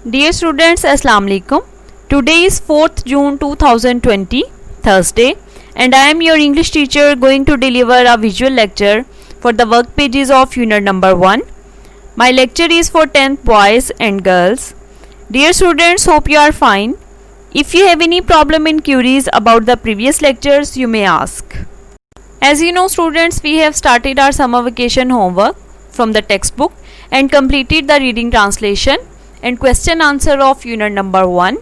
Dear students, Assalamu alaikum. Today is 4th June 2020, Thursday, and I am your English teacher going to deliver a visual lecture for the work pages of unit number 1. My lecture is for 10th boys and girls. Dear students, hope you are fine. If you have any problem and queries about the previous lectures, you may ask. As you know, students, we have started our summer vacation homework from the textbook and completed the reading translation and question answer of unit number 1,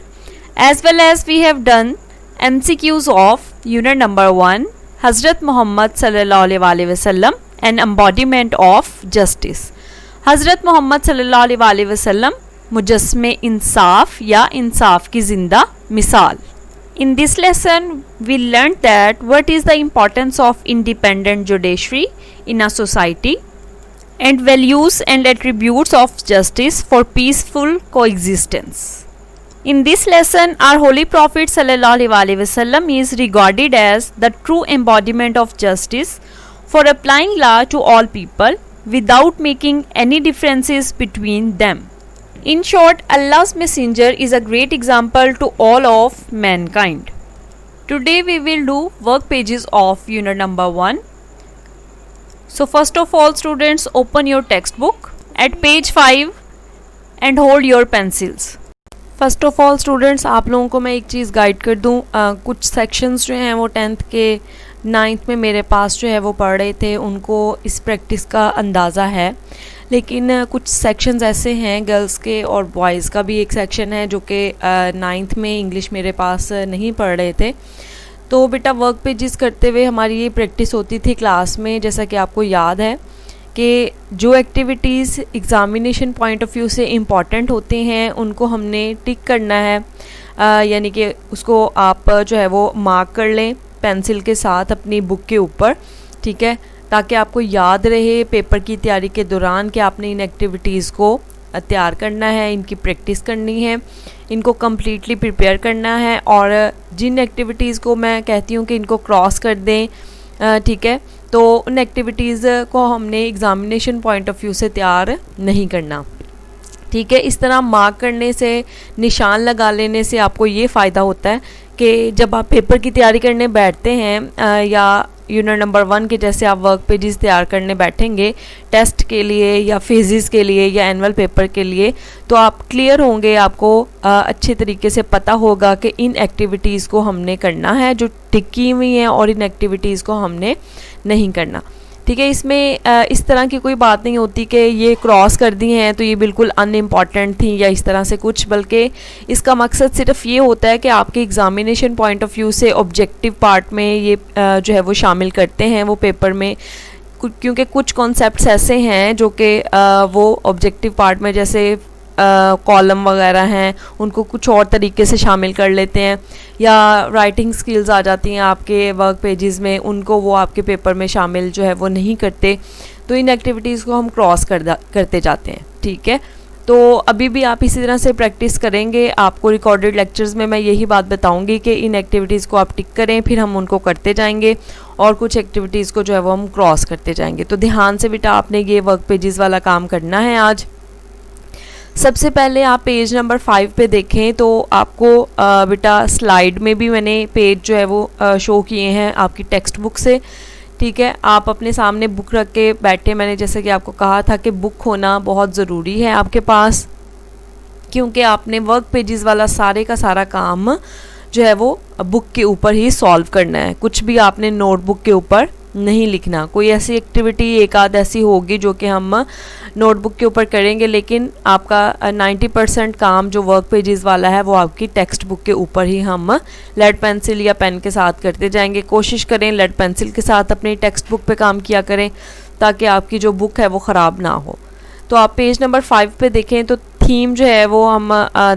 as well as we have done MCQs of unit number 1, Hazrat Muhammad sallallahu alaihi wasallam, an embodiment of justice. Hazrat Muhammad sallallahu alaihi wasallam मुजस्मे इंसाफ या इंसाफ की जिंदा मिसाल. In this lesson, we learned that what is the importance of independent judiciary in a society and values and attributes of justice for peaceful coexistence. In this lesson, our Holy Prophet sallallahu alaihi wasallam is regarded as the true embodiment of justice for applying law to all people without making any differences between them. In short, Allah's messenger is a great example to all of mankind. Today we will do work pages of unit number 1. So first of all, students, open your textbook at page 5 and hold your pencils. First of all students, आप लोगों को मैं एक चीज़ guide कर दूं. कुछ sections जो हैं वो 10th के 9th में मेरे पास जो है वो पढ़ रहे थे, उनको इस प्रैक्टिस का अंदाज़ा है. लेकिन कुछ सेक्शंस ऐसे हैं गर्ल्स के और बॉयज़ का भी एक सेक्शन है जो कि 9th में इंग्लिश मेरे पास नहीं पढ़ रहे थे. तो बेटा वर्क पेजेस करते हुए हमारी ये प्रैक्टिस होती थी क्लास में. जैसा कि आपको याद है कि जो activities examination point of view से इम्पॉर्टेंट होते हैं उनको हमने टिक करना है, यानी कि उसको आप जो है वो मार्क कर लें पेंसिल के साथ अपनी बुक के ऊपर, ठीक है, ताकि आपको याद रहे पेपर की तैयारी के दौरान कि आपने इन एक्टिविटीज़ को तैयार करना है, इनकी प्रैक्टिस करनी है, इनको कम्प्लीटली प्रिपेयर करना है. और जिन एक्टिविटीज़ को मैं कहती हूँ कि इनको क्रॉस कर दें, ठीक है, तो उन एक्टिविटीज़ को हमने एग्ज़ामिनेशन पॉइंट ऑफ व्यू से तैयार नहीं करना, ठीक है. इस तरह मार्क करने से, निशान लगा लेने से आपको ये फ़ायदा होता है कि जब आप पेपर की तैयारी करने बैठते हैं या यूनिट नंबर 1 के जैसे आप वर्क पेजेस तैयार करने बैठेंगे टेस्ट के लिए या फिजिक्स के लिए या एनुअल पेपर के लिए, तो आप क्लियर होंगे, आपको अच्छे तरीके से पता होगा कि इन एक्टिविटीज़ को हमने करना है जो टिकी हुई हैं और इन एक्टिविटीज़ को हमने नहीं करना, ठीक है. इसमें इस तरह की कोई बात नहीं होती कि ये क्रॉस कर दी हैं तो ये बिल्कुल अनइम्पॉर्टेंट थी या इस तरह से कुछ, बल्कि इसका मकसद सिर्फ ये होता है कि आपके एग्ज़ामिनेशन पॉइंट ऑफ व्यू से ऑब्जेक्टिव पार्ट में ये जो है वो शामिल करते हैं वो पेपर में, क्योंकि कुछ कॉन्सेप्ट्स ऐसे हैं जो कि वो ऑब्जेक्टिव पार्ट में जैसे कॉलम वगैरह हैं उनको कुछ और तरीके से शामिल कर लेते हैं, या राइटिंग स्किल्स आ जाती हैं आपके वर्क पेजेस में, उनको वो आपके पेपर में शामिल जो है वो नहीं करते. तो इन एक्टिविटीज़ को हम क्रॉस करते जाते हैं, ठीक है. तो अभी भी आप इसी तरह से प्रैक्टिस करेंगे. आपको रिकॉर्डेड लेक्चर्स में मैं यही बात बताऊंगी कि इन एक्टिविटीज़ को आप टिक करें, फिर हम उनको करते जाएंगे और कुछ एक्टिविटीज़ को जो है वो हम क्रॉस करते जाएंगे. तो ध्यान से बेटा आपने ये वर्क पेजेस वाला काम करना है आज. सबसे पहले आप पेज नंबर 5 पे देखें तो आपको बेटा स्लाइड में भी मैंने पेज जो है वो शो किए हैं आपकी टेक्स्ट बुक से, ठीक है. आप अपने सामने बुक रख के बैठे, मैंने जैसे कि आपको कहा था कि बुक होना बहुत ज़रूरी है आपके पास, क्योंकि आपने वर्क पेजेस वाला सारे का सारा काम जो है वो बुक के ऊपर ही सॉल्व करना है. कुछ भी आपने नोटबुक के ऊपर नहीं लिखना. कोई ऐसी एक्टिविटी एक आध ऐसी होगी जो कि हम नोटबुक के ऊपर करेंगे, लेकिन आपका 90% काम जो वर्क पेजेस वाला है वो आपकी टेक्स्ट बुक के ऊपर ही हम लेड पेंसिल या पेन के साथ करते जाएंगे. कोशिश करें लेड पेंसिल के साथ अपनी टेक्स्ट बुक पे काम किया करें ताकि आपकी जो बुक है वो ख़राब ना हो. तो आप पेज नंबर 5 पे देखें तो थीम जो है वो हम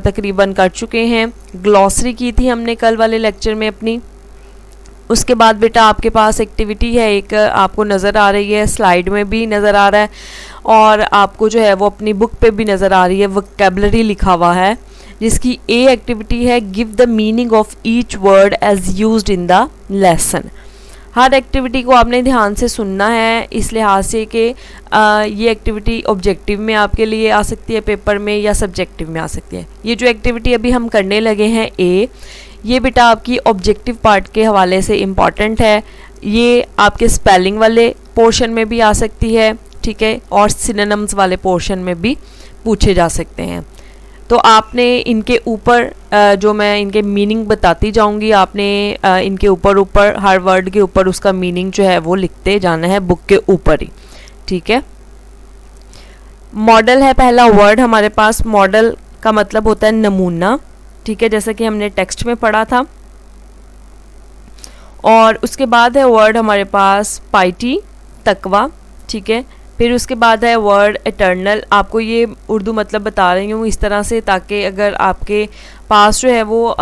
तकरीबन कर चुके हैं. ग्लॉसरी की थी हमने कल वाले लेक्चर में अपनी. उसके बाद बेटा आपके पास एक्टिविटी है एक, आपको नज़र आ रही है, स्लाइड में भी नज़र आ रहा है और आपको जो है वो अपनी बुक पे भी नज़र आ रही है. वोकैबुलरी लिखा हुआ है जिसकी ए एक्टिविटी है give the meaning of each word as used in the lesson. हर एक्टिविटी को आपने ध्यान से सुनना है, इस लिहाज से कि ये एक्टिविटी ऑब्जेक्टिव में आपके लिए आ सकती है पेपर में या सब्जेक्टिव में आ सकती है। ये जो एक्टिविटी अभी हम करने लगे हैं ए, ये बेटा आपकी ऑब्जेक्टिव पार्ट के हवाले से इम्पॉर्टेंट है। ये आपके स्पेलिंग वाले पोर्शन में भी आ सकती है, ठीक है, और सिनोनिम्स वाले पोर्शन में भी पूछे जा सकते हैं। तो आपने इनके ऊपर जो मैं इनके मीनिंग बताती जाऊंगी, आपने इनके ऊपर हर वर्ड के ऊपर उसका मीनिंग जो है वो लिखते जाना है बुक के ऊपर ही, ठीक है। मॉडल है पहला वर्ड हमारे पास। मॉडल का मतलब होता है नमूना, ठीक है, जैसा कि हमने टेक्स्ट में पढ़ा था। और उसके बाद है वर्ड हमारे पास पाइटी, तकवा, ठीक है। फिर उसके बाद है वर्ड एटर्नल। आपको ये उर्दू मतलब बता रही हूँ इस तरह से ताकि अगर आपके पास जो है वो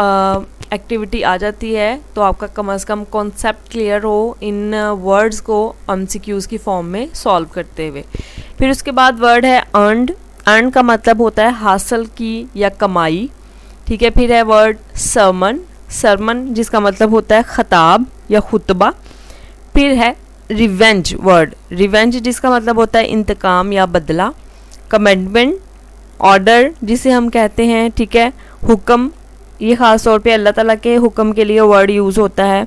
एक्टिविटी आ जाती है तो आपका कम से कम कॉन्सेप्ट क्लियर हो इन वर्ड्स को एमसीक्यूज़ की फॉर्म में सॉल्व करते हुए। फिर उसके बाद वर्ड है अर्नड। अर्न का मतलब होता है हासिल की या कमाई, ठीक है। फिर है वर्ड सरमन। सरमन जिसका मतलब होता है खताब या खुतबा। फिर है रिवेंज वर्ड। रिवेंज जिसका मतलब होता है इंतकाम या बदला। कमेंडमेंट, ऑर्डर जिसे हम कहते हैं, ठीक है। हुक्म, ये ख़ास तौर पे अल्लाह ताला के हुक्म के लिए वर्ड यूज़ होता है।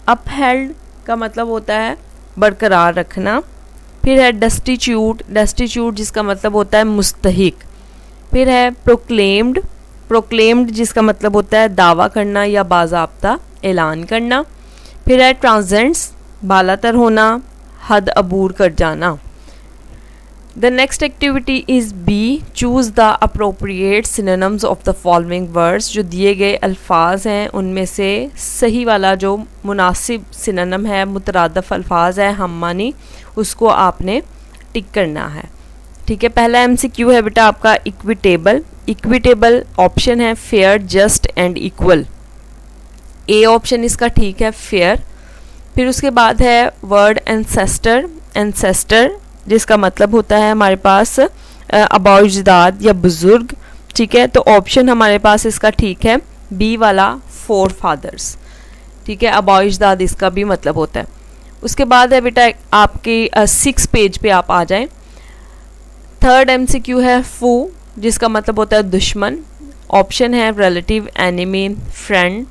अपहेल्ड का मतलब होता है बरकरार रखना। फिर है डेस्टिट्यूट। डेस्टिट्यूट जिसका मतलब होता है मुस्तहिक। फिर है प्रोक्लेम्ड। प्रोक्लेम्ड जिसका मतलब होता है दावा करना या बाज़ाब्ता ऐलान करना। फिर है ट्रांसेंड्स, बालातर होना, हद अबूर कर जाना। The next activity is B, choose the appropriate synonyms of the following words. जो दिए गए अल्फाज हैं उनमें से सही वाला जो मुनासिब सिनोनिम है, मुतरादफ अल्फाज है हम मानी, उसको आपने टिक करना है, ठीक है। पहला एमसीक्यू है बेटा आपका इक्विटेबल। इक्विटेबल ऑप्शन है fair, just and equal. A option इसका ठीक है, फेयर। फिर उसके बाद है वर्ड एंसेस्टर। एंसेस्टर जिसका मतलब होता है हमारे पास अबाउजदाद या बुज़ुर्ग, ठीक है। तो ऑप्शन हमारे पास इसका ठीक है बी वाला, फोर फादर्स, ठीक है। अबाउजदाद इसका भी मतलब होता है। उसके बाद है बेटा आपके 6 पेज पे आप आ जाएं। थर्ड एमसीक्यू है फू जिसका मतलब होता है दुश्मन। ऑप्शन है रिलेटिव, एनिमी, फ्रेंड,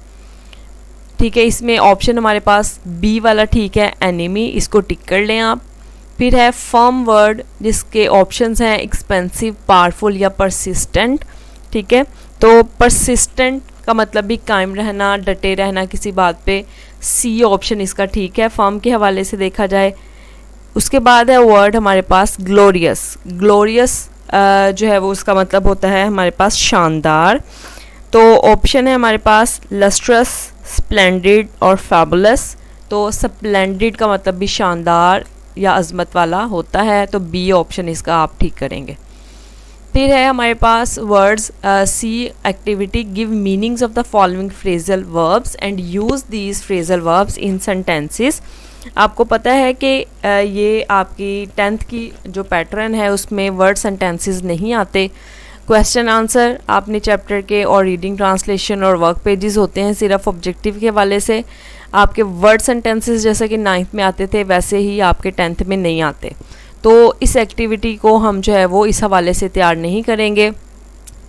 ठीक है। इसमें ऑप्शन हमारे पास बी वाला ठीक है, एनिमी, इसको टिक कर लें आप। फिर है फर्म वर्ड जिसके ऑप्शंस हैं एक्सपेंसिव, पावरफुल या परसिस्टेंट, ठीक है। तो परसिस्टेंट का मतलब भी कायम रहना, डटे रहना किसी बात पे। सी ऑप्शन इसका ठीक है फर्म के हवाले से देखा जाए। उसके बाद है वर्ड हमारे पास ग्लोरियस। ग्लोरियस जो है वो उसका मतलब होता है हमारे पास शानदार। तो ऑप्शन है हमारे पास लस्ट्रस, स्प्लेंडिड और फैबुलस। तो स्प्लेंडिड का मतलब भी शानदार या अजमत वाला होता है, तो बी ऑप्शन इसका आप ठीक करेंगे। फिर है हमारे पास words C activity, give meanings of the following phrasal verbs and use these phrasal verbs in sentences. आपको पता है कि ये आपकी 10th की जो पैटर्न है उसमें वर्ड सेंटेंसेस नहीं आते। क्वेश्चन आंसर आपने चैप्टर के और रीडिंग, ट्रांसलेशन और वर्क पेजेस होते हैं सिर्फ ऑब्जेक्टिव के हवाले से। आपके वर्ड सेंटेंसेस जैसे कि 9th में आते थे वैसे ही आपके 10th में नहीं आते। तो इस एक्टिविटी को हम जो है वो इस हवाले से तैयार नहीं करेंगे,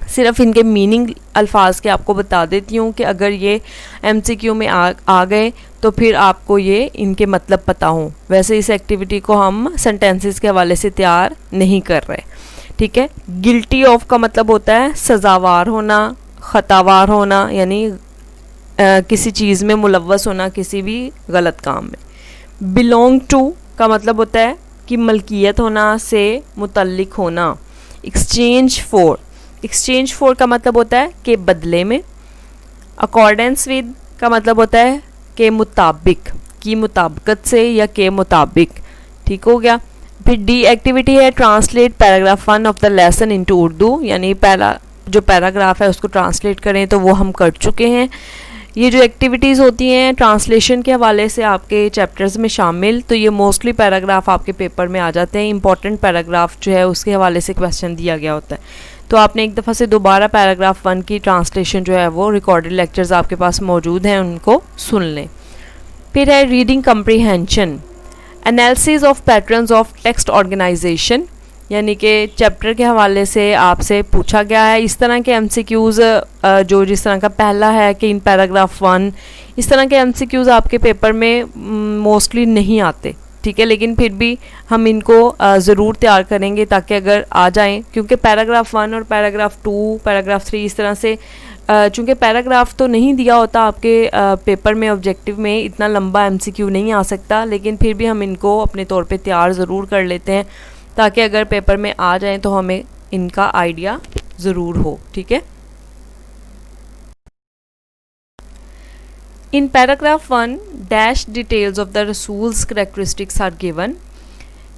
सिर्फ इनके मीनिंग अल्फाज के आपको बता देती हूँ कि अगर ये एमसीक्यू में आ गए तो फिर आपको ये इनके मतलब पता हों। वैसे इस एक्टिविटी को हम सेंटेंसेस के हवाले से तैयार नहीं कर रहे, ठीक है। गिल्टी ऑफ का मतलब होता है सज़ावार होना, ख़तावार होना, यानी किसी चीज़ में मुलव्वस होना, किसी भी गलत काम में। बिलोंग टू का मतलब होता है कि मलकियत होना, से मुतल्लिक होना। एक्सचेंज फॉर, एक्सचेंज फॉर का मतलब होता है कि बदले में। अकॉर्डेंस विद का मतलब होता है के मुताबिक, की मुताबिकत से या के मुताबिक, ठीक हो गया। फिर डी एक्टिविटी है translate paragraph 1 of the lesson into Urdu, यानी पहला जो पैराग्राफ है उसको ट्रांसलेट करें, तो वो हम कर चुके हैं। ये जो एक्टिविटीज़ होती हैं ट्रांसलेशन के हवाले से आपके चैप्टर्स में शामिल, तो ये मोस्टली पैराग्राफ आपके पेपर में आ जाते हैं। इंपॉर्टेंट पैराग्राफ जो है उसके हवाले से क्वेश्चन दिया गया होता है, तो आपने एक दफ़ा से दोबारा पैराग्राफ 1 की ट्रांसलेशन जो है वो रिकॉर्डेड लेक्चर्स आपके पास मौजूद हैं, उनको सुन लें। फिर है reading comprehension, analysis of patterns of text organization, यानी कि चैप्टर के हवाले से आपसे पूछा गया है। इस तरह के एमसीक्यूज़ जो जिस तरह का पहला है कि इन पैराग्राफ 1, इस तरह के एमसीक्यूज़ आपके पेपर में मोस्टली नहीं आते, ठीक है, लेकिन फिर भी हम इनको ज़रूर तैयार करेंगे ताकि अगर आ जाएं, क्योंकि पैराग्राफ 1 और पैराग्राफ 2, पैराग्राफ 3 इस तरह से चूँकि पैराग्राफ तो नहीं दिया होता आपके पेपर में, ऑब्जेक्टिव में इतना लंबा एमसीक्यू नहीं आ सकता, लेकिन फिर भी हम इनको अपने तौर पे तैयार ज़रूर कर लेते हैं ताकि अगर पेपर में आ जाएं तो हमें इनका आइडिया ज़रूर हो, ठीक है। In paragraph 1 dash details of the रसूल्स करैक्टरिस्टिक्स आर गिवन,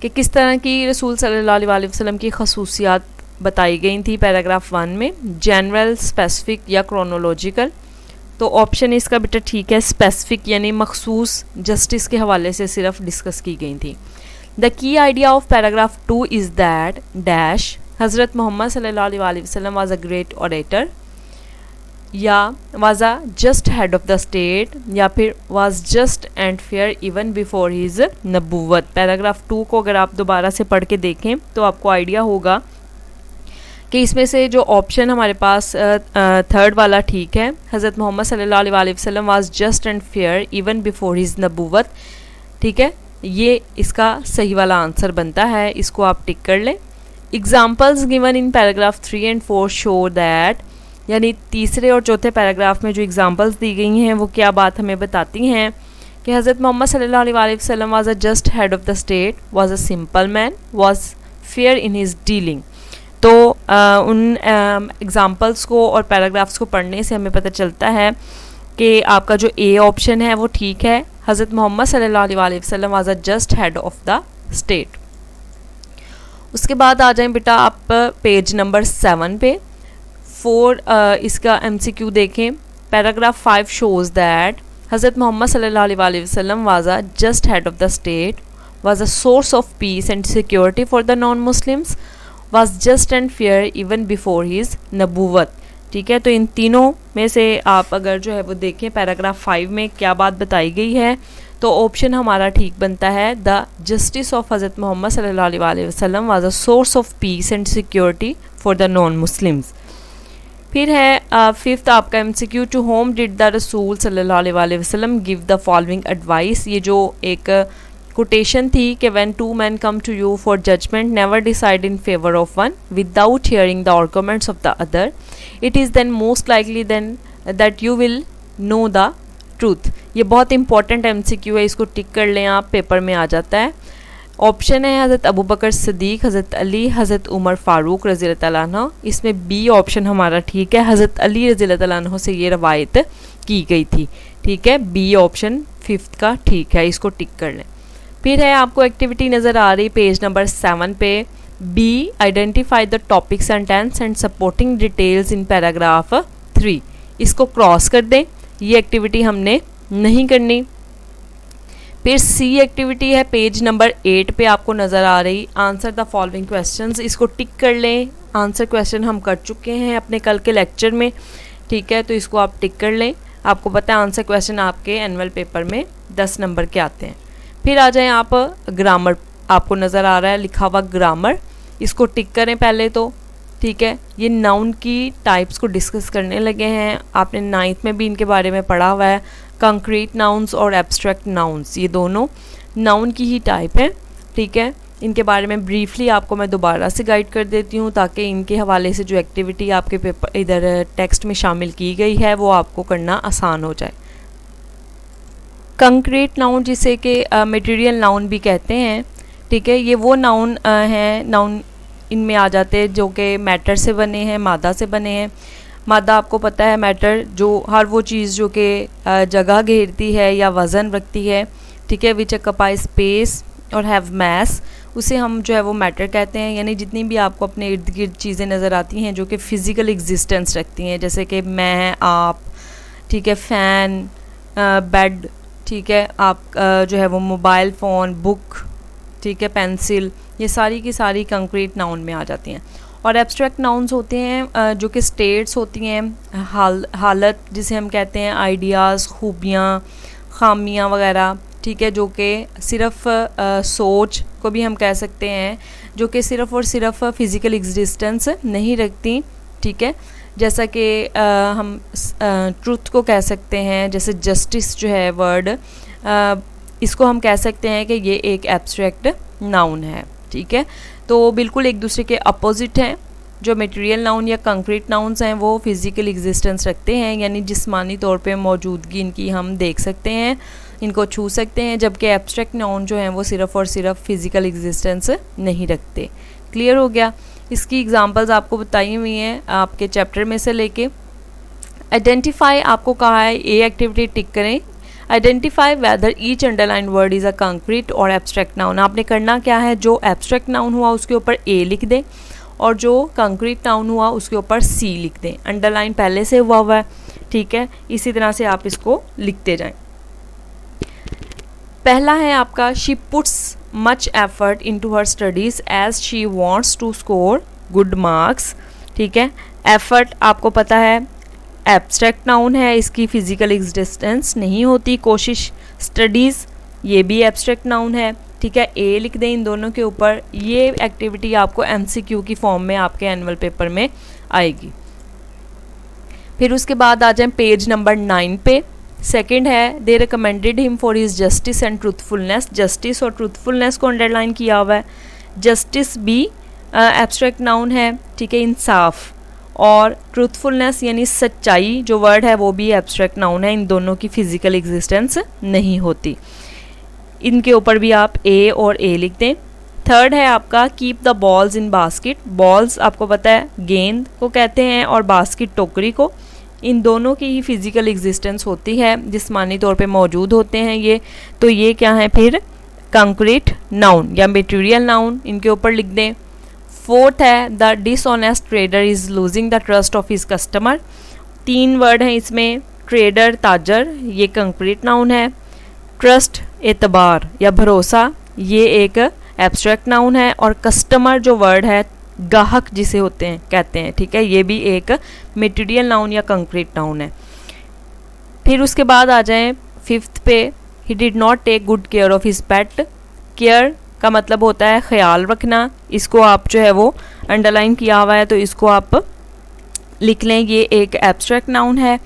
कि किस तरह की रसूल सल्लल्लाहु अलैहि वसल्लम की खसूसियात बताई गई थी पैराग्राफ 1 में, जनरल, स्पेसिफिक या क्रोनोलॉजिकल। तो ऑप्शन इसका बेटा ठीक है, स्पेसिफिक यानी मखसूस जस्टिस के हवाले से सिर्फ डिस्कस की गई थी। The key idea of paragraph 2 is that dash हज़रत मोहम्मद सल्लल्लाहु अलैहि वसल्लम वाज अ ग्रेट ऑरेटर, या was a just head of the state, या फिर was just and fair even before his नबूवत। पैराग्राफ 2 को अगर आप दोबारा से पढ़ के देखें तो आपको आइडिया होगा कि इसमें से जो ऑप्शन हमारे पास थर्ड वाला ठीक है, हज़रत मोहम्मद सल्लल्लाहु अलैहि वसल्लम was just and fair even before his नबूवत, ठीक है, ये इसका सही वाला आंसर बनता है, इसको आप टिक कर लें। Examples given in paragraph 3 and 4 show that, यानी तीसरे और चौथे पैराग्राफ में जो एग्जाम्पल्स दी गई हैं वो क्या बात हमें बताती हैं कि हज़रत मोहम्मद सल्लल्लाहु अलैहि वसल्लम was a just head of the state, was a simple man, was fair in his dealing. तो उन एग्जाम्पल्स को और पैराग्राफ्स को पढ़ने से हमें पता चलता है कि आपका जो ए ऑप्शन है वो ठीक है, हज़रत मोहम्मद सल्लल्लाहु अलैहि वसल्लम was a just head of the state. उसके बाद आ जाएं बेटा आप पेज नंबर 7 पे, 4 इसका एमसीक्यू देखें। पैराग्राफ 5 शोज़ दैट हज़रत मोहम्मद सल्लल्लाहु अलैहि वसल्लम was a just head of the state, was a source of peace and security for the non Muslims, was just and fair even before his नबूवत, ठीक है। तो इन तीनों में से आप अगर जो है वो देखें पैराग्राफ 5 में क्या बात बताई गई है, तो ऑप्शन हमारा ठीक बनता है, द जस्टिस ऑफ हज़रत मोहम्मद सल्लल्लाहु अलैहि वसल्लम was a source of peace and security for the non Muslims. फिर है फिफ्थ आपका MCQ, to whom did the रसूल सल्लल्लाहु अलैहि वसल्लम गिव द फॉलोइंग एडवाइस। ये जो एक कोटेशन थी कि when two man come to you for judgement never decide in favour of one without hearing the arguments of the other, it is then most likely then that you will know the truth. ये बहुत important MCQ है, इसको टिक कर लें आप, paper में आ जाता है। ऑप्शन है हज़रत अबू बकर सिद्दीक, हज़रत अली, हज़रत उमर फ़ारूक रज़ी अल्लाह तआला अन्हु। इसमें बी ऑप्शन हमारा ठीक है, हज़रत अली रज़ी अल्लाह तआला अन्हु से ये रवायत की गई थी, ठीक है, बी ऑप्शन फिफ्थ का ठीक है, इसको टिक कर लें। फिर है आपको एक्टिविटी नज़र आ रही पेज नंबर 7 पे, B identify the topic sentence and supporting details in paragraph 3। इसको क्रॉस कर दें, ये एक्टिविटी हमने नहीं करनी। फिर सी एक्टिविटी है पेज नंबर 8 पे आपको नज़र आ रही, आंसर द फॉलोइंग क्वेश्चंस। इसको टिक कर लें, आंसर क्वेश्चन हम कर चुके हैं अपने कल के लेक्चर में, ठीक है, तो इसको आप टिक कर लें। आपको पता है आंसर क्वेश्चन आपके एनुअल पेपर में 10 नंबर के आते हैं। फिर आ जाएं आप ग्रामर, आपको नज़र आ रहा है लिखा हुआ ग्रामर, इसको टिक करें पहले तो, ठीक है। ये नाउन की टाइप्स को डिस्कस करने लगे हैं, आपने 9th में भी इनके बारे में पढ़ा हुआ है। कंक्रीट नाउन्स और एब्स्ट्रैक्ट नाउन्स, ये दोनों नाउन की ही टाइप है, ठीक है। इनके बारे में ब्रीफली आपको मैं दोबारा से गाइड कर देती हूँ ताकि इनके हवाले से जो एक्टिविटी आपके पेपर इधर टेक्स्ट में शामिल की गई है वो आपको करना आसान हो जाए। कंक्रीट नाउन जिसे कि मटेरियल नाउन भी कहते हैं, ठीक है, ये वो नाउन हैं, नाउन इनमें आ जाते हैं जो कि मैटर से बने हैं, मादा से बने हैं। मादा आपको पता है मैटर जो हर वो चीज़ जो कि जगह घेरती है या वज़न रखती है, ठीक है, विच ऑक्यूपाई स्पेस और हैव मैस, उसे हम जो है वो मैटर कहते हैं। यानी जितनी भी आपको अपने इर्द गिर्द चीज़ें नज़र आती हैं जो कि फ़िज़िकल एग्जिस्टेंस रखती हैं, जैसे कि मैं, आप, ठीक है, फ़ैन, बेड, ठीक है, आप जो है वो मोबाइल फ़ोन, बुक, ठीक है, पेंसिल, ये सारी की सारी कंक्रीट नाउन में आ जाती हैं। और एब्स्ट्रैक्ट नाउन्स होते हैं जो कि स्टेट्स होती हैं, हालत जिसे हम कहते हैं, आइडियाज़, खूबियाँ, खामियां वगैरह, ठीक है, जो कि सिर्फ सोच को भी हम कह सकते हैं, जो कि सिर्फ और सिर्फ फिज़िकल एग्जिस्टेंस नहीं रखती, ठीक है। जैसा कि हम ट्रुथ को कह सकते हैं, जैसे जस्टिस जो है वर्ड, इसको हम कह सकते हैं कि ये एक एब्स्ट्रैक्ट नाउन है, ठीक है। तो बिल्कुल एक दूसरे के अपोजिट हैं। जो मटेरियल नाउन या कंक्रीट नाउन्स हैं वो फिज़िकल एग्जिस्टेंस रखते हैं, यानी जिस्मानी तौर पे मौजूदगी इनकी हम देख सकते हैं, इनको छू सकते हैं, जबकि एब्स्ट्रैक्ट नाउन जो हैं वो सिर्फ और सिर्फ फिज़िकल एग्जिस्टेंस नहीं रखते। क्लियर हो गया। इसकी एग्जांपल्स आपको बताई हुई हैं आपके चैप्टर में से लेके। आइडेंटिफाई आपको कहा है, ए एक्टिविटी टिक करें। Identify whether each underline word is a concrete और एब्स्ट्रैक्ट नाउन। आपने करना क्या है, जो एब्स्ट्रैक्ट नाउन हुआ उसके ऊपर ए लिख दें और जो कंक्रीट नाउन हुआ उसके ऊपर सी लिख दें। अंडरलाइन पहले से हुआ है, ठीक है। इसी तरह से आप इसको लिखते जाएं। पहला है आपका, she puts much effort into her studies as she wants to score good marks, ठीक है। एफर्ट आपको पता है एब्स्ट्रैक्ट नाउन है, इसकी फिज़िकल एग्जिस्टेंस नहीं होती। कोशिश, स्टडीज़, ये भी एब्स्ट्रैक्ट नाउन है, ठीक है। ए लिख दें इन दोनों के ऊपर। ये एक्टिविटी आपको एमसीक्यू की फॉर्म में आपके एनुअल पेपर में आएगी। फिर उसके बाद आ जाए पेज नंबर 9 पे। सेकंड है, they recommended him for his justice and truthfulness. Justice और ट्रूथफुलनेस को अंडरलाइन किया हुआ है। जस्टिस भी एब्स्ट्रैक्ट नाउन है, ठीक है, इंसाफ, और ट्रूथफुलनेस यानी सच्चाई जो वर्ड है वो भी एब्स्ट्रैक्ट नाउन है। इन दोनों की फिज़िकल एग्जिस्टेंस नहीं होती। इनके ऊपर भी आप ए और ए लिख दें। थर्ड है आपका, keep the balls in basket. Balls आपको पता है गेंद को कहते हैं और बास्केट टोकरी को। इन दोनों की ही फिज़िकल एग्जिस्टेंस होती है, जिस्मानी तौर पे मौजूद होते हैं ये। तो ये क्या है फिर, कंक्रीट नाउन या मटेरियल नाउन, इनके ऊपर लिख दें। फोर्थ है, the dishonest trader is losing the trust of his customer. 3 word हैं इसमें, ट्रेडर, ताजर, ये कंक्रीट नाउन है। ट्रस्ट, एतबार या भरोसा, ये एक एब्स्ट्रैक्ट नाउन है। और कस्टमर जो वर्ड है, गाहक जिसे होते हैं कहते हैं, ठीक है, ये भी एक मटेरियल नाउन या कंक्रीट नाउन है। फिर उसके बाद आ जाएं 5th पे, he did not take good care of his pet. Care का मतलब होता है ख्याल रखना। इसको आप जो है वो अंडरलाइन किया हुआ है, तो इसको आप लिख लें, ये एक एब्स्ट्रैक्ट नाउन है।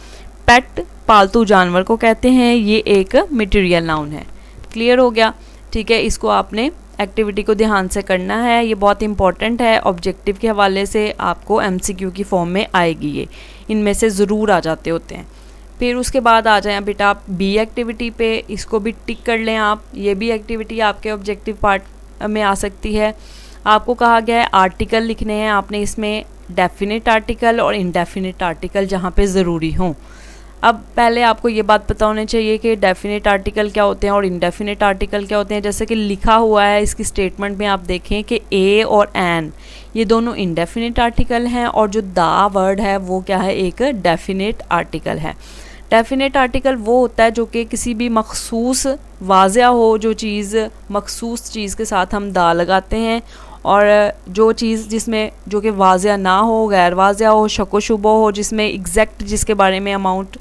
पेट पालतू जानवर को कहते हैं, ये एक मटेरियल नाउन है। क्लियर हो गया, ठीक है। इसको आपने एक्टिविटी को ध्यान से करना है, ये बहुत इंपॉर्टेंट है। ऑब्जेक्टिव के हवाले से आपको एमसीक्यू की फॉर्म में आएगी, ये इनमें से ज़रूर आ जाते होते हैं। फिर उसके बाद आ जाएं बेटा आप बी एक्टिविटी पे, इसको भी टिक कर लें आप। ये भी एक्टिविटी आपके ऑब्जेक्टिव पार्ट में आ सकती है। आपको कहा गया है आर्टिकल लिखने हैं आपने, इसमें डेफिनेट आर्टिकल और इनडेफिनेट आर्टिकल जहाँ पे ज़रूरी हों। अब पहले आपको ये बात पता होनी चाहिए कि डेफिनेट आर्टिकल क्या होते हैं और इनडेफिनेट आर्टिकल क्या होते हैं। जैसे कि लिखा हुआ है इसकी स्टेटमेंट में, आप देखें कि ए और एन ये दोनों इनडेफिनेट आर्टिकल हैं और जो दा वर्ड है वो क्या है, एक डेफिनेट आर्टिकल है। डेफिनेट आर्टिकल वो होता है जो कि किसी भी मखसूस वाज़िया हो, जो चीज़ मखसूस चीज़ के साथ हम दा लगाते हैं, और जो चीज़ जिसमें जो कि वाज़िया ना हो, गैर वाज़िया हो, शक शुबा हो, जिसमें एग्जैक्ट जिसके बारे में अमाउंट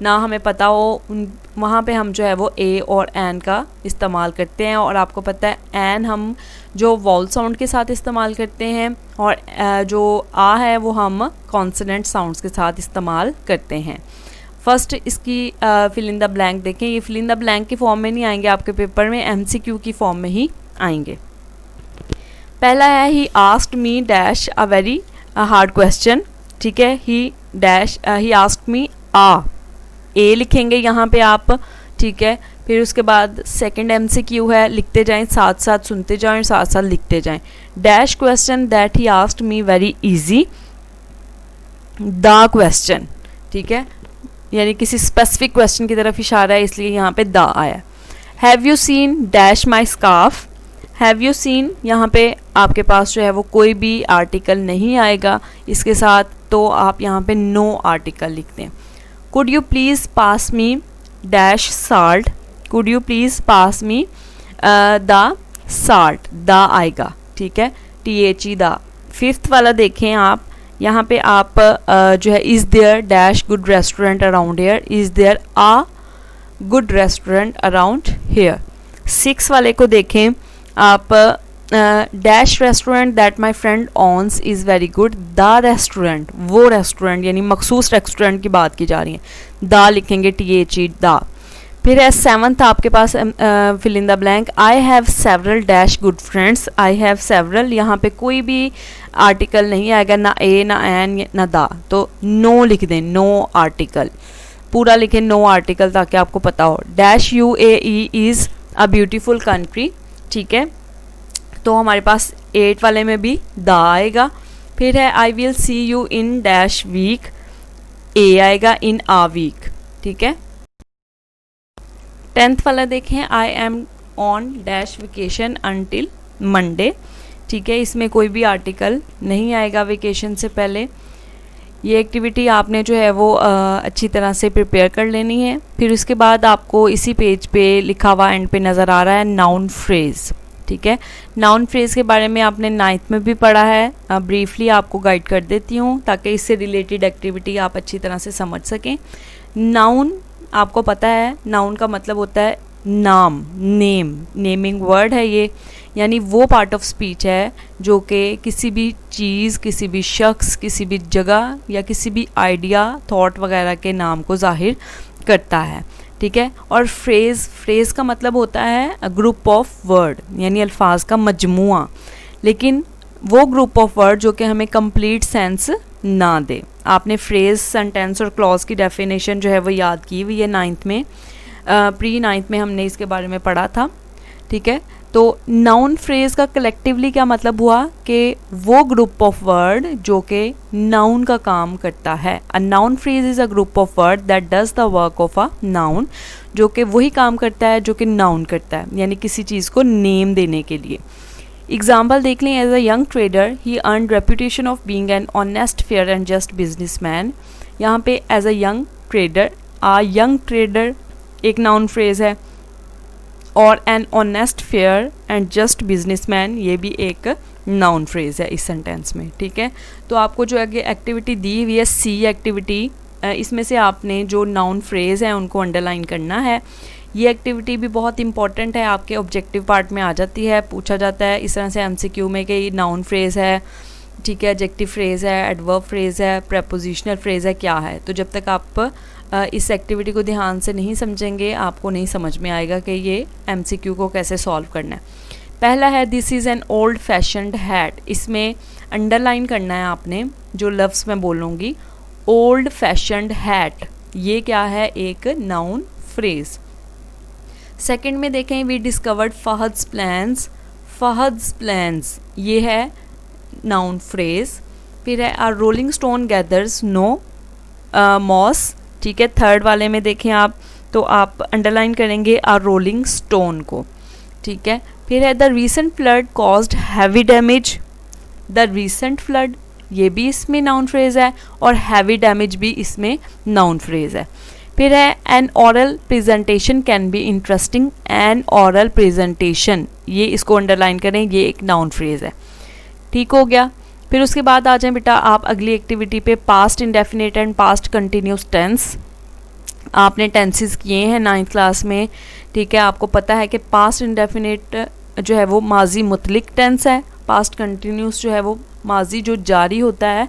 ना हमें पता हो, वहाँ पे हम जो है वो ए और एन का इस्तेमाल करते हैं। और आपको पता है एन हम जो वॉल साउंड के साथ इस्तेमाल करते हैं और जो आ है वो हम कॉन्सोनेंट साउंड्स के साथ इस्तेमाल करते हैं। फर्स्ट इसकी फिल इन द ब्लैंक देखें, ये फिल इन द ब्लैंक की फॉर्म में नहीं आएंगे आपके पेपर में, एमसीक्यू की फॉर्म में ही आएंगे। पहला है he asked me dash a very hard question, ठीक है। ही आस्क्ड मी आ, ए लिखेंगे यहाँ पे आप, ठीक है। फिर उसके बाद सेकंड एमसीक्यू है, लिखते जाएं, साथ साथ सुनते जाएं, साथ साथ लिखते जाएं। Dash question that he asked me very easy the question, ठीक है, यानी किसी स्पेसिफिक क्वेश्चन की तरफ इशारा है, इसलिए यहाँ पे द आया। Have you seen dash my scarf. Have you seen यहाँ पे आपके पास जो है वो कोई भी आर्टिकल नहीं आएगा इसके साथ, तो आप यहाँ पे नो आर्टिकल लिख दें। Could you please pass me dash salt. Could you please pass me the salt, the आएगा, ठीक है, THE द। 5th वाला देखें आप, यहाँ पे आप जो है is there dash good restaurant around here, is there a good restaurant around here. 6 वाले को देखें आप, dash restaurant that my friend owns is very good. The restaurant, वो रेस्टोरेंट यानी मखसूस रेस्टोरेंट की बात की जा रही है, द लिखेंगे THE द। फिर है 7th आपके पास fill in the blank, I have several dash good friends. I have several, यहाँ पे कोई भी आर्टिकल नहीं आएगा, ना ए ना एन ना द, तो नो लिख दें, नो आर्टिकल, पूरा लिखें नो आर्टिकल ताकि आपको पता हो। Dash UAE is a beautiful country, ठीक है, तो हमारे पास 8 वाले में भी द आएगा। फिर है I will see you in dash week, a आएगा इन आ वीक, ठीक है। 10th वाला देखें, I am on dash vacation until Monday, ठीक है, इसमें कोई भी आर्टिकल नहीं आएगा वेकेशन से पहले। ये एक्टिविटी आपने जो है वो अच्छी तरह से प्रिपेयर कर लेनी है। फिर उसके बाद आपको इसी पेज पे लिखा हुआ एंड पे नज़र आ रहा है नाउन फ्रेज़, ठीक है। नाउन फ्रेज़ के बारे में आपने 9th में भी पढ़ा है, ब्रीफली आपको गाइड कर देती हूँ ताकि इससे रिलेटेड एक्टिविटी आप अच्छी तरह से समझ सकें। नाउन आपको पता है, नाउन का मतलब होता है नाम, नेम, नेमिंग वर्ड है ये, यानी वो पार्ट ऑफ स्पीच है जो कि किसी भी चीज़, किसी भी शख्स, किसी भी जगह या किसी भी आइडिया, थॉट वगैरह के नाम को जाहिर करता है, ठीक है। और फ्रेज़ का मतलब होता है ग्रुप ऑफ वर्ड, यानी अल्फाज का मजमुआ, लेकिन वो ग्रुप ऑफ वर्ड जो कि हमें कंप्लीट सेंस ना दे। आपने फ्रेज़, सेंटेंस और क्लॉज की डेफिनेशन जो है वो याद की हुई है 9th में, प्री 9th में हमने इसके बारे में पढ़ा था, ठीक है। तो नाउन फ्रेज़ का कलेक्टिवली क्या मतलब हुआ कि वो ग्रुप ऑफ वर्ड जो कि नाउन का काम करता है। A noun phrase is a group of word that does the work of a noun, जो कि वही काम करता है जो कि नाउन करता है, यानी किसी चीज़ को नेम देने के लिए। एग्जाम्पल देख लें, as a young trader he earned reputation of being an honest, fair and just businessman. यहाँ पे as a young trader, a young trader एक नाउन फ्रेज़ है, और an honest, fair and just businessman ये भी एक नाउन फ्रेज़ है इस सेंटेंस में, ठीक है। तो आपको जो आगे एक्टिविटी दी हुई है सी एक्टिविटी, इसमें से आपने जो नाउन फ्रेज़ हैं उनको अंडरलाइन करना है। ये एक्टिविटी भी बहुत इंपॉर्टेंट है, आपके ऑब्जेक्टिव पार्ट में आ जाती है, पूछा जाता है इस तरह से MCQ में कि ये नाउन फ्रेज़ है, ठीक है, एडजेक्टिव फ्रेज़ है, एडवर्ब फ्रेज़ है, प्रेपोजिशनल फ्रेज़ है, क्या है। तो जब तक आप इस एक्टिविटी को ध्यान से नहीं समझेंगे आपको नहीं समझ में आएगा कि ये MCQ को कैसे सॉल्व करना है। पहला है this is an old fashioned hat, इसमें अंडरलाइन करना है आपने जो लफ्ज़ मैं बोलूँगी, ओल्ड फैशन्ड हैट, ये क्या है, एक नाउन फ्रेज़। सेकंड में देखें, we discovered Fahad's plans, Fahad's plans ये है नाउन फ्रेज़। फिर है a rolling stone gathers no moss, ठीक है। थर्ड वाले में देखें आप तो आप अंडरलाइन करेंगे आर रोलिंग स्टोन को, ठीक है। फिर है the recent flood caused heavy damage, the recent flood ये भी इसमें नाउन फ्रेज़ है और हैवी डैमेज भी इसमें नाउन फ्रेज़ है। फिर है an oral presentation can be interesting, an oral presentation ये इसको अंडरलाइन करें, ये एक नाउन फ्रेज़ है, ठीक हो गया। फिर उसके बाद आ जाएं बेटा आप अगली एक्टिविटी पे, past indefinite and past continuous tense. आपने टेंसेस किए हैं 9th क्लास में, ठीक है। आपको पता है कि पास्ट इंडेफिनिट जो है वो माजी मुतलिक टेंस है, पास्ट कंटिन्यूस जो है वो माजी जो जारी होता है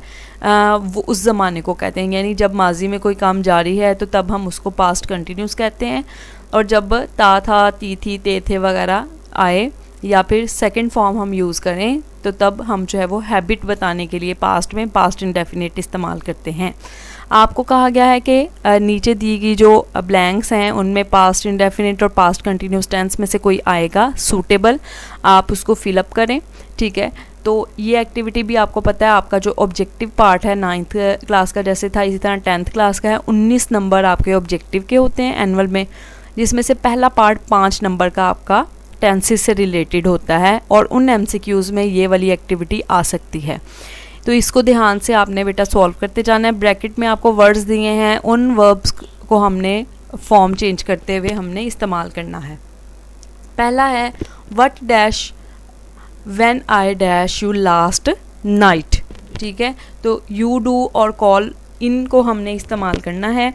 वो उस ज़माने को कहते हैं, यानी जब माजी में कोई काम जारी है तो तब हम उसको पास्ट कंटिन्यूस कहते हैं, और जब ता था, ती थी, ते थे वगैरह आए या फिर सेकंड फॉर्म हम यूज़ करें तो तब हम जो है वो हैबिट बताने के लिए पास्ट में पास्ट इंडेफिनिट इस्तेमाल करते हैं। आपको कहा गया है कि नीचे दी गई जो ब्लैंक्स हैं उनमें पास्ट इंडेफिनिट और पास्ट कंटिन्यूस टेंस में से कोई आएगा सूटेबल, आप उसको फिलअप करें, ठीक है। तो ये एक्टिविटी भी आपको पता है आपका जो ऑब्जेक्टिव पार्ट है 9th क्लास का जैसे था इसी तरह 10th क्लास का है, 19 नंबर आपके ऑब्जेक्टिव के होते हैं एनुअल में, जिसमें से पहला पार्ट 5 नंबर का आपका टेंसेस से रिलेटेड होता है और उन MCQs में ये वाली एक्टिविटी आ सकती है। तो इसको ध्यान से आपने बेटा सॉल्व करते जाना है। ब्रैकेट में आपको वर्ड्स दिए हैं, उन वर्ब्स को हमने फॉर्म चेंज करते हुए हमने इस्तेमाल करना है। पहला है what dash when I dash you last night, ठीक है। तो यू, डू और कॉल इनको हमने इस्तेमाल करना है।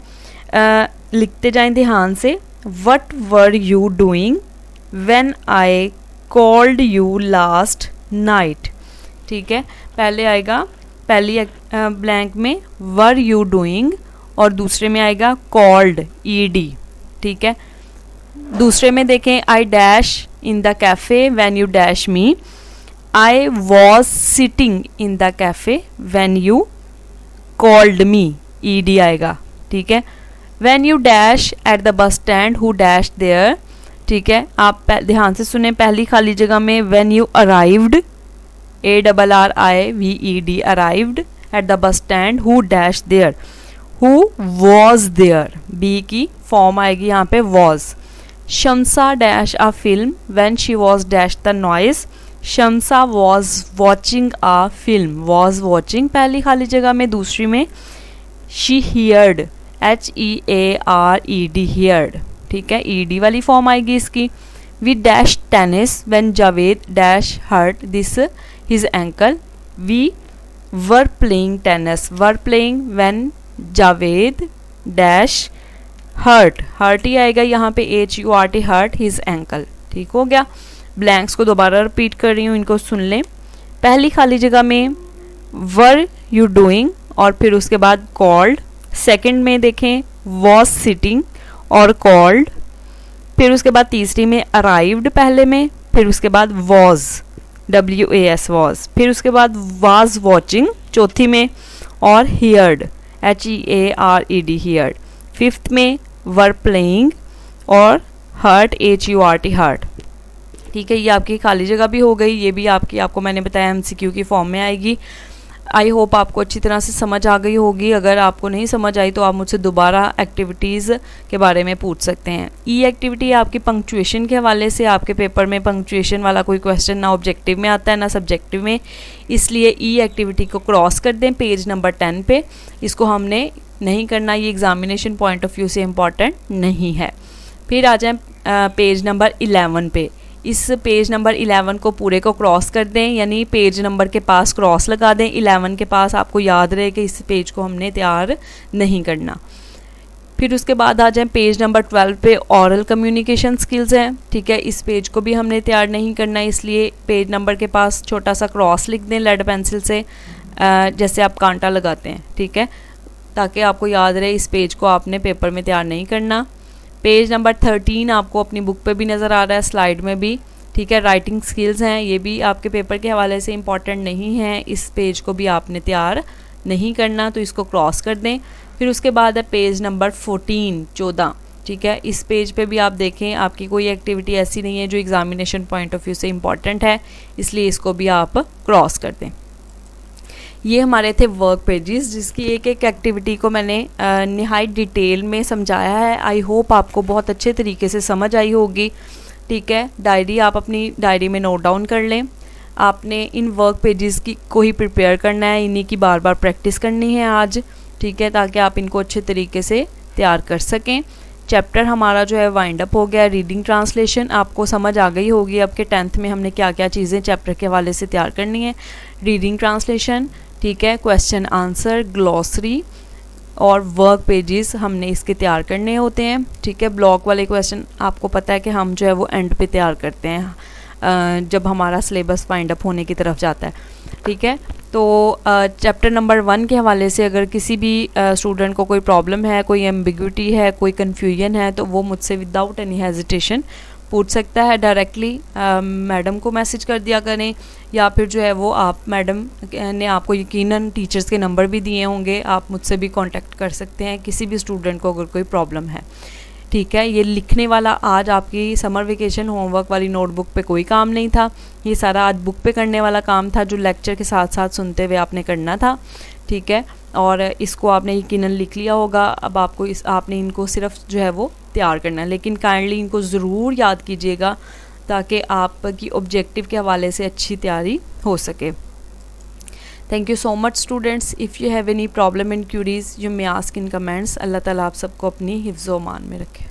लिखते जाएं ध्यान से, what were you doing when I called you last night. ठीक है, पहले आएगा पहली ब्लैंक में वर यू डूइंग और दूसरे में आएगा कॉल्ड ed। ठीक है, दूसरे में देखें I dash in the cafe when you dash me, I was sitting in the cafe when you called me, ed आएगा। ठीक है, when you dash at the bus stand who dash there. ठीक है, आप ध्यान से सुने, पहली खाली जगह में when you arrived, ARRIVED arrived at the bus stand who dash there, who was there, be की फॉर्म आएगी यहाँ पे was. Shamsa dash a film when she was dash the noise, Shamsa was watching a film, was watching पहली खाली जगह में, दूसरी में शी हियर्ड, HEARED हियर्ड। ठीक है, ed वाली फॉर्म आएगी इसकी। We dash tennis when Javed dash hurt this his ankle, we were playing tennis, were playing when Javed dash hurt, hurt ही आएगा यहाँ पे HURT, हर्ट हिज एंकल। ठीक हो गया, ब्लैंक्स को दोबारा रिपीट कर रही हूँ, इनको सुन लें। पहली खाली जगह में वर यू डूइंग और फिर उसके बाद कॉल्ड, सेकंड में देखें वॉज सिटिंग और कॉल्ड, फिर उसके बाद तीसरी में अराइव्ड पहले में, फिर उसके बाद वॉज WAS वॉज, फिर उसके बाद वाज वॉचिंग चौथी में और हियर्ड HEARED हियर्ड, फिफ्थ में वर प्लेइंग और हर्ट HURT हर्ट। ठीक है, ये आपकी खाली जगह भी हो गई, ये भी आपको मैंने बताया MCQ की फॉर्म में आएगी। आई होप आपको अच्छी तरह से समझ आ गई होगी। अगर आपको नहीं समझ आई तो आप मुझसे दोबारा एक्टिविटीज़ के बारे में पूछ सकते हैं। ई एक्टिविटी आपकी पंक्चुएशन के हवाले से, आपके पेपर में पंक्चुएशन वाला कोई क्वेश्चन ना ऑब्जेक्टिव में आता है ना सब्जेक्टिव में, इसलिए ई एक्टिविटी को क्रॉस कर दें पेज नंबर 10 पे। इसको हमने नहीं करना, ये एग्जामिनेशन पॉइंट ऑफ व्यू से इम्पॉर्टेंट नहीं है। फिर आ जाएँ पेज नंबर 11 पे। इस पेज नंबर 11 को पूरे को क्रॉस कर दें, यानी पेज नंबर के पास क्रॉस लगा दें 11 के पास, आपको याद रहे कि इस पेज को हमने तैयार नहीं करना। फिर उसके बाद आ जाएं पेज नंबर 12 पे, ऑरल कम्युनिकेशन स्किल्स हैं। ठीक है, इस पेज को भी हमने तैयार नहीं करना, इसलिए पेज नंबर के पास छोटा सा क्रॉस लिख दें लेड पेंसिल से, जैसे आप कांटा लगाते हैं। ठीक है, ताकि आपको याद रहे इस पेज को आपने पेपर में तैयार नहीं करना। पेज नंबर 13 आपको अपनी बुक पे भी नज़र आ रहा है, स्लाइड में भी। ठीक है, राइटिंग स्किल्स हैं, ये भी आपके पेपर के हवाले से इम्पॉर्टेंट नहीं है, इस पेज को भी आपने तैयार नहीं करना, तो इसको क्रॉस कर दें। फिर उसके बाद है पेज नंबर 14। ठीक है, इस पेज पे भी आप देखें, आपकी कोई एक्टिविटी ऐसी नहीं है जो एग्जामिनेशन पॉइंट ऑफ व्यू से इम्पॉर्टेंट है, इसलिए इसको भी आप क्रॉस कर दें। ये हमारे थे वर्क पेजेस, जिसकी एक एक एक्टिविटी को मैंने निहायत डिटेल में समझाया है। आई होप आपको बहुत अच्छे तरीके से समझ आई होगी। ठीक है, डायरी आप अपनी डायरी में नोट डाउन कर लें। आपने इन वर्क पेजेस को ही प्रिपेयर करना है, इन्हीं की बार बार प्रैक्टिस करनी है आज। ठीक है, ताकि आप इनको अच्छे तरीके से तैयार कर सकें। चैप्टर हमारा जो है वाइंड अप हो गया। रीडिंग ट्रांसलेशन आपको समझ आ गई होगी अब के 10th में हमने क्या क्या चीज़ें चैप्टर के हवाले से तैयार करनी है। रीडिंग ट्रांसलेशन, ठीक है, क्वेश्चन आंसर, ग्लॉसरी और वर्क पेजेस हमने इसके तैयार करने होते हैं। ठीक है, ब्लॉक वाले क्वेश्चन आपको पता है कि हम जो है वो एंड पे तैयार करते हैं जब हमारा सिलेबस वाइंड अप होने की तरफ जाता है। ठीक है, तो चैप्टर नंबर 1 के हवाले से अगर किसी भी स्टूडेंट को कोई प्रॉब्लम है, कोई एम्बिग्विटी है, कोई कन्फ्यूजन है, तो वो मुझसे विदाउट एनी हेजिटेशन पूछ सकता है। डायरेक्टली मैडम को मैसेज कर दिया करें, या फिर जो है वो आप मैडम ने आपको यकीनन टीचर्स के नंबर भी दिए होंगे, आप मुझसे भी कांटेक्ट कर सकते हैं किसी भी स्टूडेंट को अगर कोई प्रॉब्लम है। ठीक है, ये लिखने वाला आज आपकी समर वेकेशन होमवर्क वाली नोटबुक पे कोई काम नहीं था, ये सारा आज बुक पे करने वाला काम था जो लेक्चर के साथ साथ सुनते हुए आपने करना था। ठीक है, और इसको आपने यकीनन लिख लिया होगा। अब आपको आपने इनको सिर्फ जो है वो तैयार करना है, लेकिन काइंडली इनको ज़रूर याद कीजिएगा ताकि आपकी ऑब्जेक्टिव के हवाले से अच्छी तैयारी हो सके। Thank you so much students. If you have any problem and queries you may ask in comments. Allah Taala आप सबको अपनी हिफ्ज़-ओ-अमान में रखे।